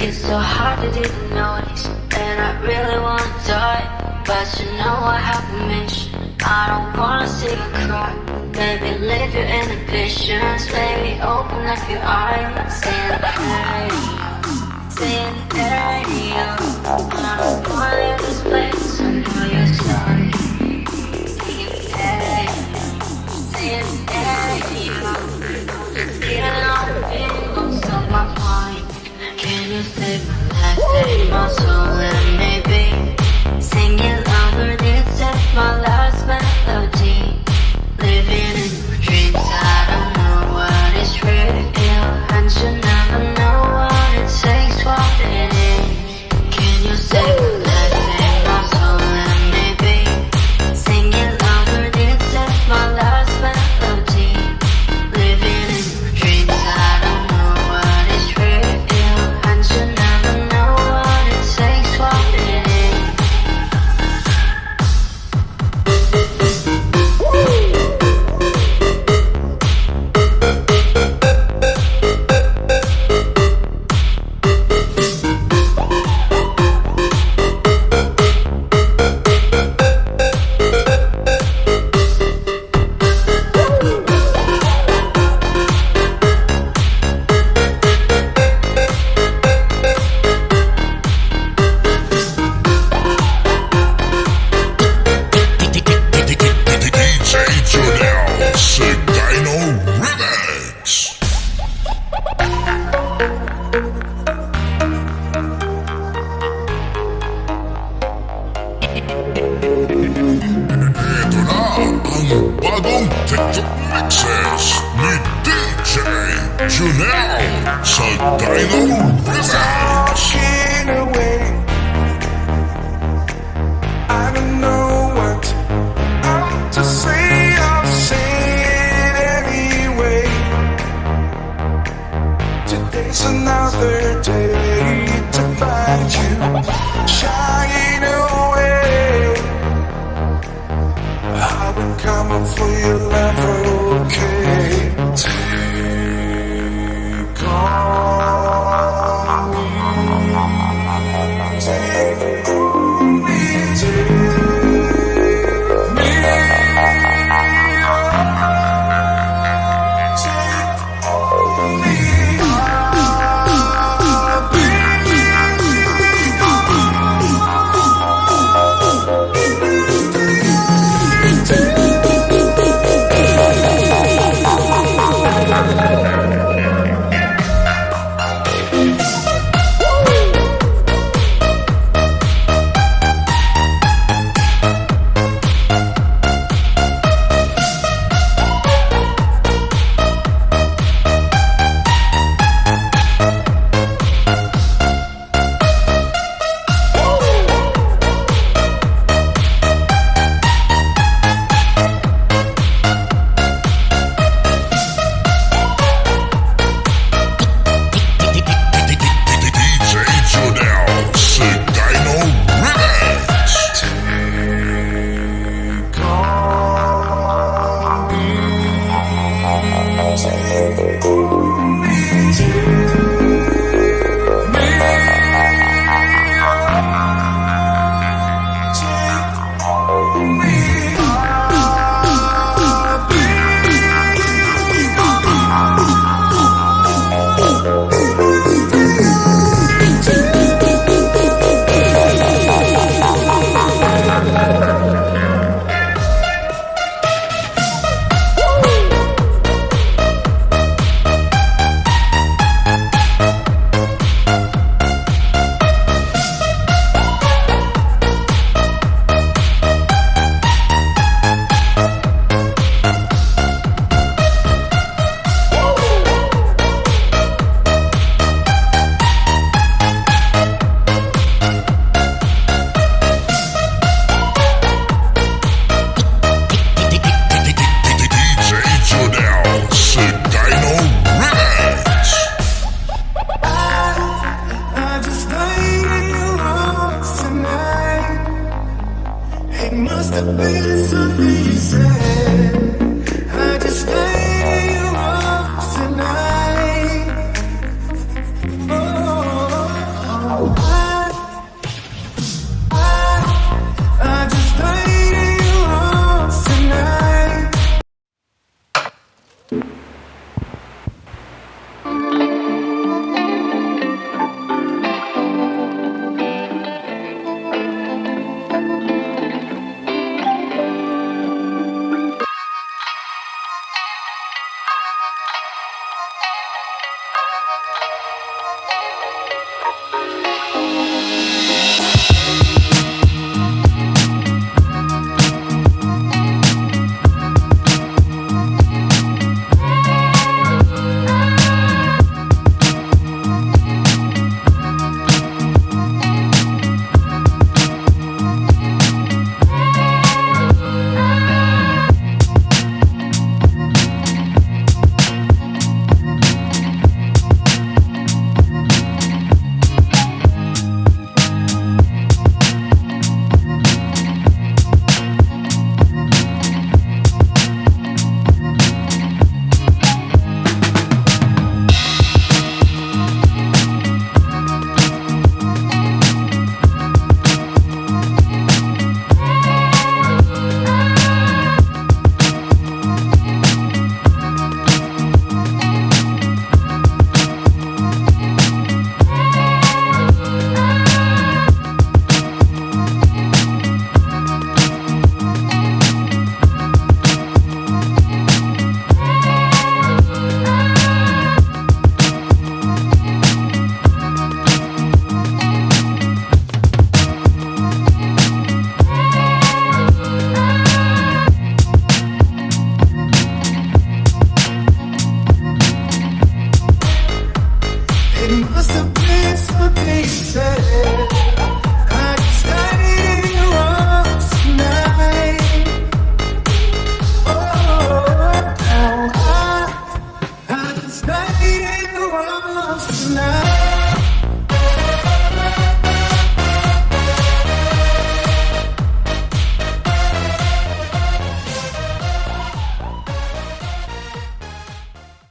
It's so hard to didn't notice that I really wanna die. But you know I have a mission, I don't wanna see you cry. Baby, leave your inhibitions, baby, open up your eyes. Saying hey, saying hey, I don't wanna leave this place, I know you're sorry. Saying hey, getting all the feelings of my mind. Can you save my life, save my soul, let me be? Singing louder, this is my last melody. Living in my dreams, I don't know what is real, and you never know what it takes, what it is. Can you save my life, save my soul, let me be? Singing louder, this is my last melody. Living in my dreams, I don't know what is real, and you never know what it takes, what it is. Bagong TikTok mixes ni DJ Junel sa Dino Remix. I don't know what to say, I'll say it anyway. Today's another day to find you shying away. I've been coming for your love, okay? Take all have been something you said. I just lay you up tonight. Oh, I just lay you up tonight. It must have been something you said. I just lay you up tonight. Oh, I just lay you up tonight.